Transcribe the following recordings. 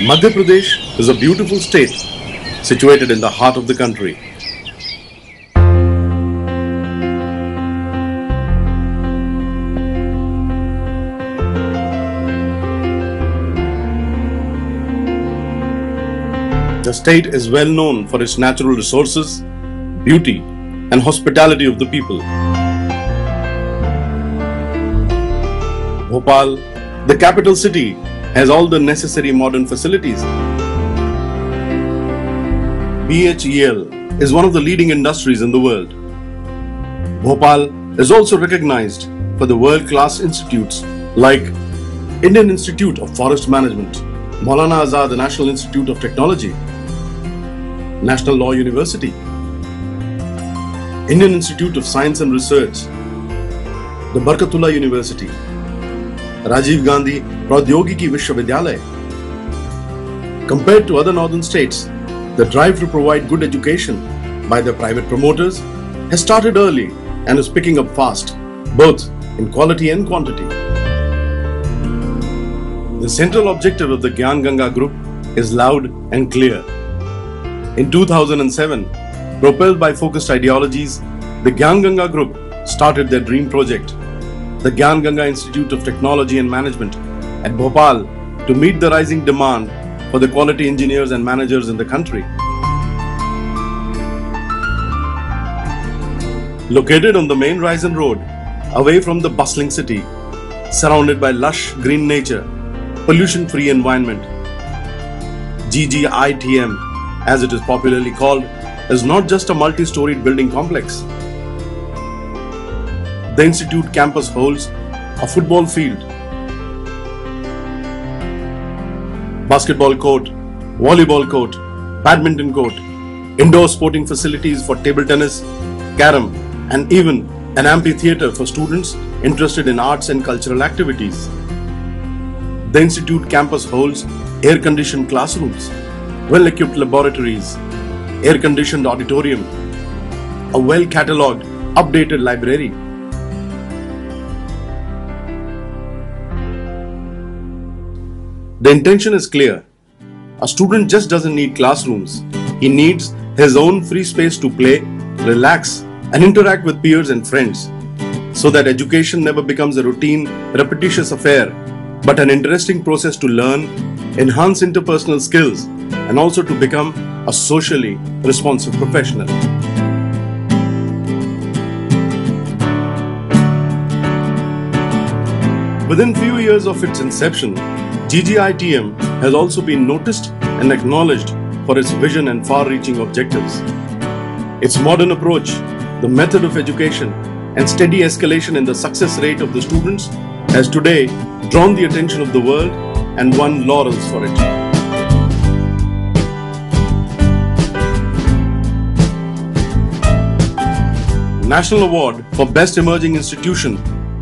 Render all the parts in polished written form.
Madhya Pradesh is a beautiful state situated in the heart of the country. The state is well known for its natural resources, beauty, and hospitality of the people. Bhopal, the capital city, has all the necessary modern facilities. BHEL is one of the leading industries in the world. Bhopal is also recognized for the world-class institutes like Indian Institute of Forest Management, Maulana Azad National Institute of Technology, National Law University, Indian Institute of Science and Research, the Barkatullah University, Rajiv Gandhi Pradhyogiki Vishwavidyalaya. Compared to other northern states, the drive to provide good education by the private promoters has started early and is picking up fast, both in quality and quantity. The central objective of the Gyan Ganga Group is loud and clear. In 2007, propelled by focused ideologies, the Gyan Ganga Group started their dream project, the Gyan Ganga Institute of Technology and Management at Bhopal, to meet the rising demand for the quality engineers and managers in the country. Located on the main Raisen Road, away from the bustling city, surrounded by lush green nature, pollution-free environment, GGITM, as it is popularly called, is not just a multi-storied building complex. The institute campus holds a football field, basketball court, volleyball court, badminton court, indoor sporting facilities for table tennis, carom, and even an amphitheatre for students interested in arts and cultural activities. The institute campus holds air-conditioned classrooms, well-equipped laboratories, air-conditioned auditorium, a well-catalogued, updated library. The intention is clear. A student just doesn't need classrooms. He needs his own free space to play, relax, and interact with peers and friends, so that education never becomes a routine, repetitious affair, but an interesting process to learn, enhance interpersonal skills, and also to become a socially responsive professional. Within few years of its inception, GGITM has also been noticed and acknowledged for its vision and far-reaching objectives. Its modern approach, the method of education, and steady escalation in the success rate of the students has today drawn the attention of the world and won laurels for it. National Award for Best Emerging Institution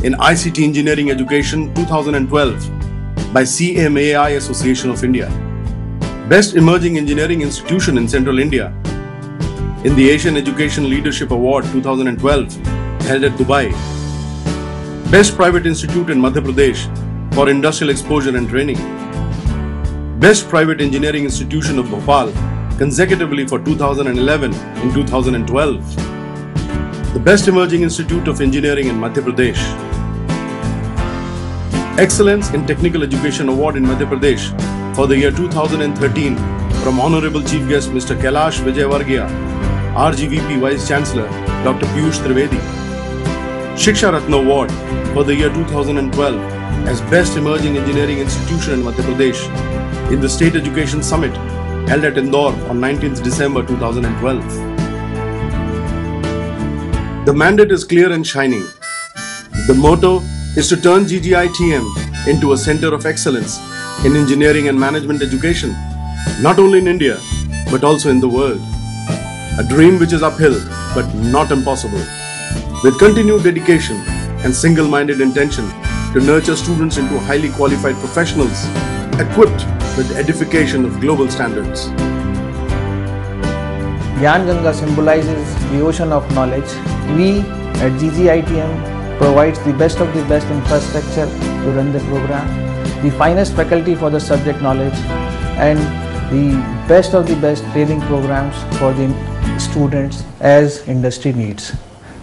in ICT Engineering Education 2012 by CMAI Association of India. Best Emerging Engineering Institution in Central India in the Asian Education Leadership Award 2012 held at Dubai. Best Private Institute in Madhya Pradesh for Industrial Exposure and Training. Best Private Engineering Institution of Bhopal consecutively for 2011 and 2012. The Best Emerging Institute of Engineering in Madhya Pradesh. Excellence in Technical Education Award in Madhya Pradesh for the year 2013 from Honorable Chief Guest Mr. Kailash Vijayvargiya, RGVP Vice Chancellor Dr. Piyush Trivedi. Shiksha Ratna Award for the year 2012 as Best Emerging Engineering Institution in Madhya Pradesh in the State Education Summit held at Indore on 19th December 2012. The mandate is clear and shining. The motto is to turn GGITM into a center of excellence in engineering and management education, not only in India, but also in the world. A dream which is uphill, but not impossible. With continued dedication and single-minded intention to nurture students into highly qualified professionals, equipped with edification of global standards. Gyan Ganga symbolizes the ocean of knowledge. We at GGITM provides the best of the best infrastructure to run the program, the finest faculty for the subject knowledge, and the best of the best training programs for the students as industry needs.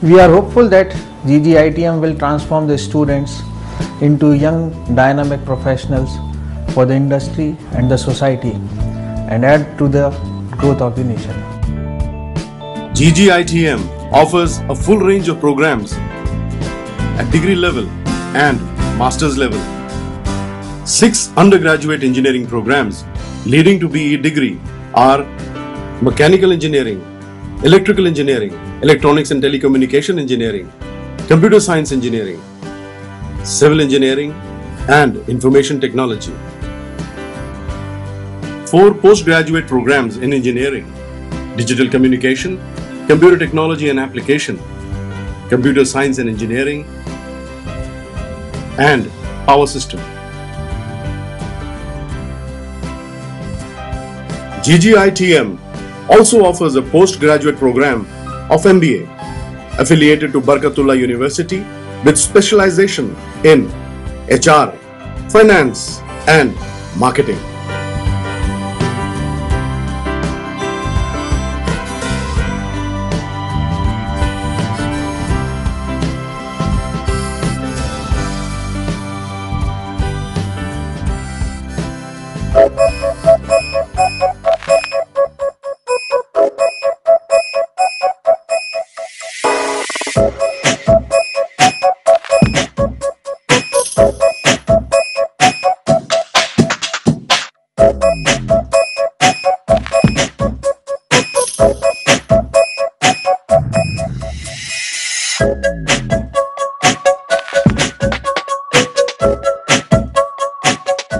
We are hopeful that GGITM will transform the students into young dynamic professionals for the industry and the society and add to the growth of the nation. GGITM offers a full range of programs at degree level and master's level. 6 undergraduate engineering programs leading to BE degree are mechanical engineering, electrical engineering, electronics and telecommunication engineering, computer science engineering, civil engineering and information technology. 4 postgraduate programs in engineering, digital communication, computer technology and application, computer science and engineering, and power system. GGITM also offers a postgraduate program of MBA affiliated to Barkatullah University with specialization in HR, finance and marketing.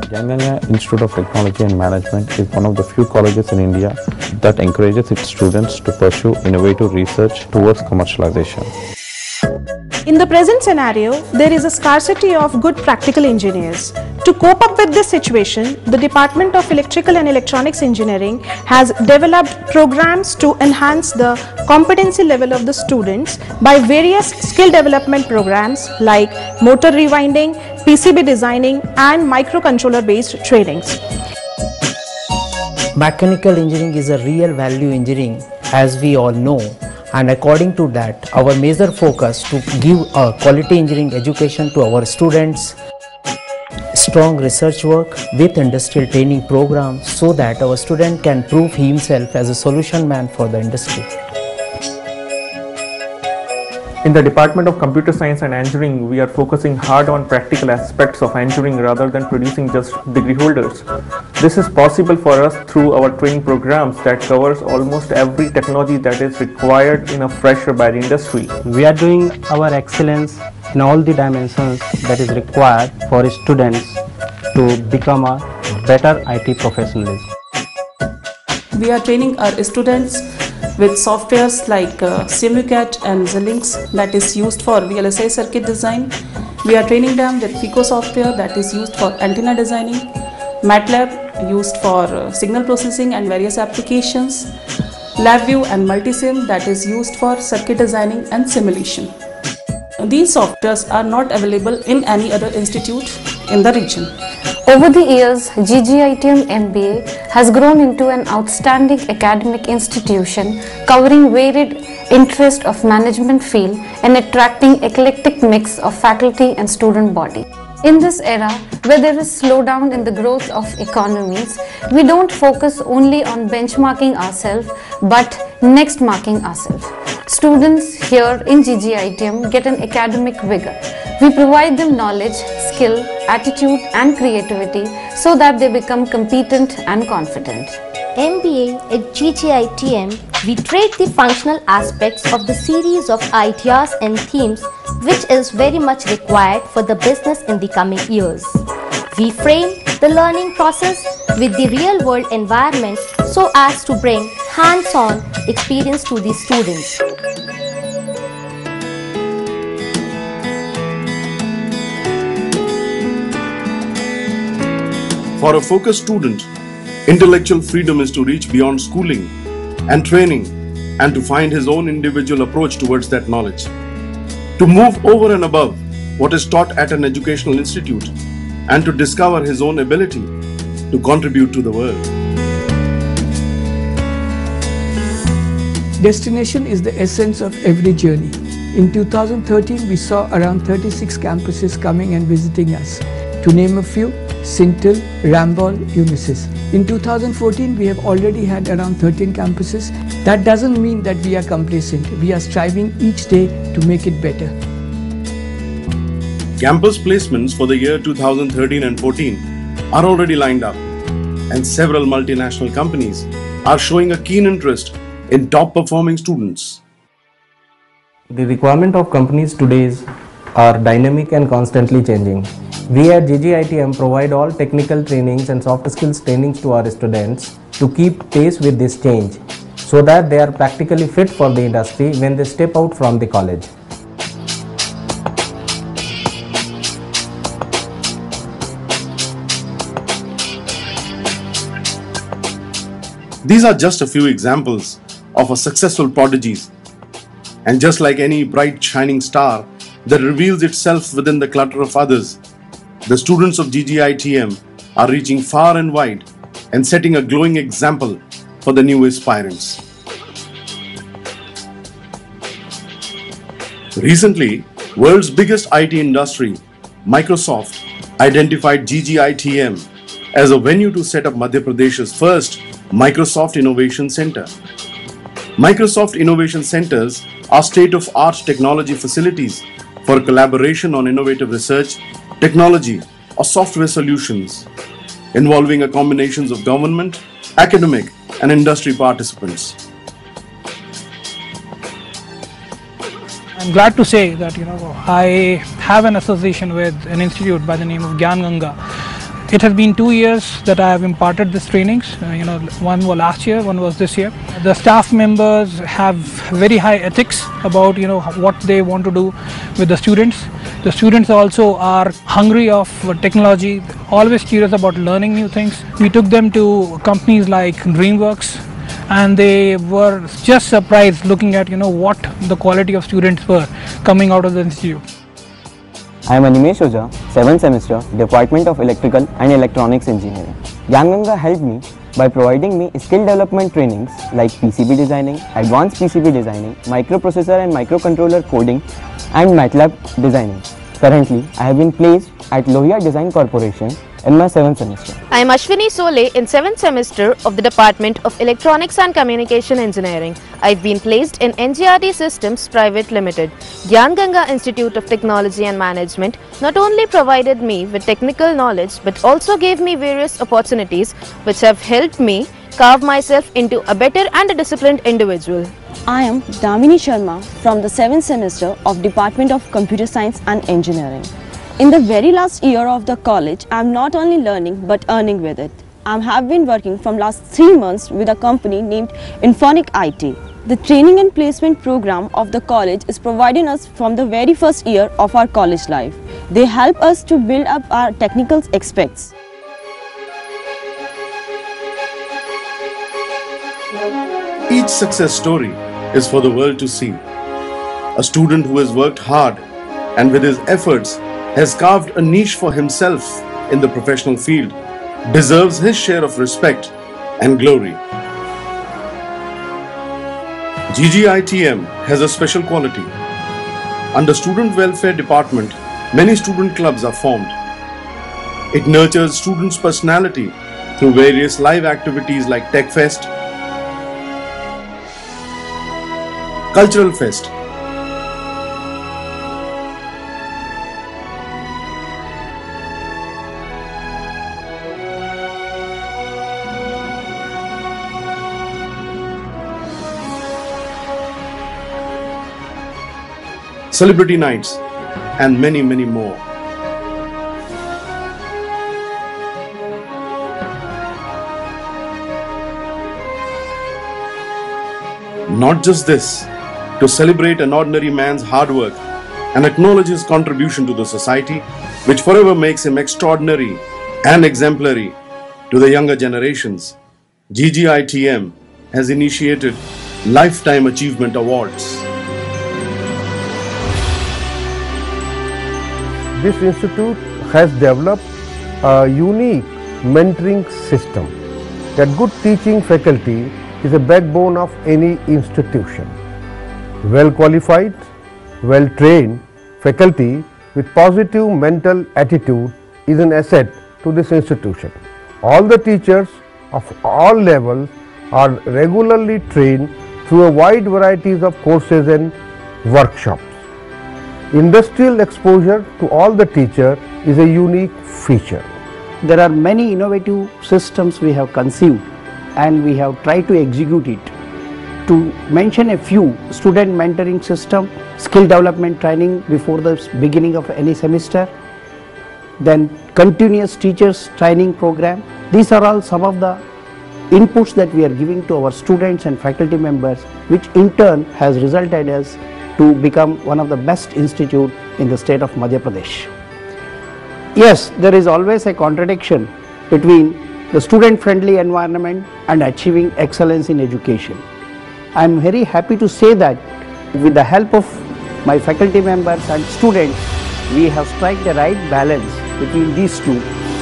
Jnana Institute of Technology and Management is one of the few colleges in India that encourages its students to pursue innovative research towards commercialization. In the present scenario, there is a scarcity of good practical engineers. To cope up with this situation, the Department of Electrical and Electronics Engineering has developed programs to enhance the competency level of the students by various skill development programs like motor rewinding, PCB designing and microcontroller based trainings. Mechanical engineering is a real value engineering, as we all know, and according to that, our major focus to give a quality engineering education to our students, strong research work with industrial training program so that our student can prove himself as a solution man for the industry. In the Department of Computer Science and Engineering, we are focusing hard on practical aspects of engineering rather than producing just degree holders. This is possible for us through our training programs that covers almost every technology that is required in a fresher by the industry. We are doing our excellence in all the dimensions that is required for students to become a better IT professionals. We are training our students with softwares like Simucat and Xilinx that is used for VLSI circuit design. We are training them with FICO software that is used for antenna designing, MATLAB used for signal processing and various applications, LabVIEW and Multisim that is used for circuit designing and simulation. These softwares are not available in any other institute in the region. Over the years, GGITM MBA has grown into an outstanding academic institution covering varied interest of management field and attracting eclectic mix of faculty and student body. In this era, where there is slowdown in the growth of economies, we don't focus only on benchmarking ourselves, but next marking ourselves. Students here in GGITM get an academic vigor. We provide them knowledge, skill, attitude and creativity so that they become competent and confident. MBA at GGITM, we treat the functional aspects of the series of ideas and themes which is very much required for the business in the coming years. We frame the learning process with the real world environment so as to bring hands-on experience to the students. For a focused student, intellectual freedom is to reach beyond schooling and training and to find his own individual approach towards that knowledge. To move over and above what is taught at an educational institute and to discover his own ability to contribute to the world. Destination is the essence of every journey. In 2013, we saw around 36 campuses coming and visiting us. To name a few, Syntel, Rambol, Unisys. In 2014, we have already had around 13 campuses. That doesn't mean that we are complacent. We are striving each day to make it better. Campus placements for the year 2013 and 14 are already lined up, and several multinational companies are showing a keen interest in top-performing students. The requirement of companies today are dynamic and constantly changing. We at GGITM provide all technical trainings and soft skills trainings to our students to keep pace with this change so that they are practically fit for the industry when they step out from the college. These are just a few examples of our successful prodigies. And just like any bright shining star that reveals itself within the clutter of others, the students of GGITM are reaching far and wide and setting a glowing example for the new aspirants. Recently, world's biggest IT industry, Microsoft, identified GGITM as a venue to set up Madhya Pradesh's first Microsoft Innovation Center. Microsoft Innovation Centers are state-of-art technology facilities for collaboration on innovative research, technology, or software solutions, involving a combination of government, academic, and industry participants. I'm glad to say that I have an association with an institute by the name of Gyan Ganga. It has been 2 years that I have imparted these trainings. One was last year, one was this year. The staff members have very high ethics about what they want to do with the students. The students also are hungry of technology, always curious about learning new things. We took them to companies like DreamWorks, and they were just surprised looking at what the quality of students were coming out of the institute. I am Animesh Oja, 7th semester, Department of Electrical and Electronics Engineering. Gyan Ganga helped me by providing me skill development trainings like PCB designing, advanced PCB designing, microprocessor and microcontroller coding, and MATLAB designing. Currently, I have been placed at Lohia Design Corporation in my 7th semester. I am Ashwini Sole in 7th semester of the Department of Electronics and Communication Engineering. I've been placed in NGRT Systems Private Limited. Gyan Ganga Institute of Technology and Management not only provided me with technical knowledge but also gave me various opportunities which have helped me carve myself into a better and a disciplined individual. I am Damini Sharma from the 7th semester of Department of Computer Science and Engineering. In the very last year of the college, I am not only learning but earning with it. I have been working from last 3 months with a company named Infonic IT. The training and placement program of the college is providing us from the very first year of our college life. They help us to build up our technical aspects. Each success story is for the world to see. A student who has worked hard and with his efforts has carved a niche for himself in the professional field deserves his share of respect and glory. GGITM has a special quality. Under Student Welfare Department, many student clubs are formed. It nurtures students' personality through various live activities like Tech Fest, Cultural Fest, Celebrity Nights, and many, many more. Not just this, to celebrate an ordinary man's hard work and acknowledge his contribution to the society, which forever makes him extraordinary and exemplary to the younger generations, GGITM has initiated Lifetime Achievement Awards. This institute has developed a unique mentoring system. That good teaching faculty is a backbone of any institution. Well qualified, well trained faculty with positive mental attitude is an asset to this institution. All the teachers of all levels are regularly trained through a wide varieties of courses and workshops. Industrial exposure to all the teachers is a unique feature. There are many innovative systems we have conceived and we have tried to execute it. To mention a few, student mentoring system, skill development training before the beginning of any semester, then continuous teachers training program. These are all some of the inputs that we are giving to our students and faculty members, which in turn has resulted us to become one of the best institute in the state of Madhya Pradesh. Yes, there is always a contradiction between the student-friendly environment and achieving excellence in education. I am very happy to say that with the help of my faculty members and students, we have struck the right balance between these two,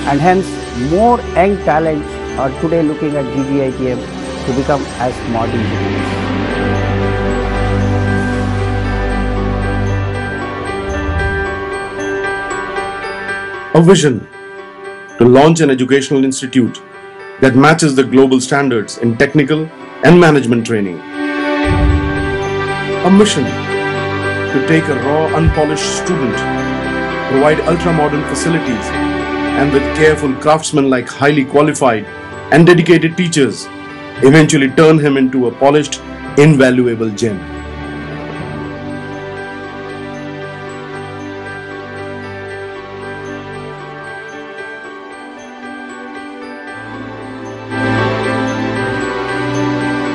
and hence more young talents are today looking at GGITM to become as smart engineers. A vision to launch an educational institute that matches the global standards in technical and management training. A mission to take a raw, unpolished student, provide ultra-modern facilities, and with careful craftsmen-like highly qualified and dedicated teachers, eventually turn him into a polished, invaluable gem.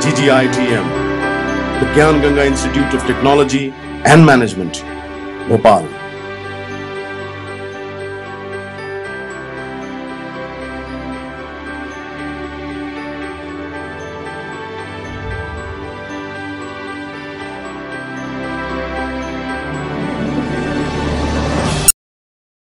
GGITM, the Gyan Ganga Institute of Technology and Management, Bhopal.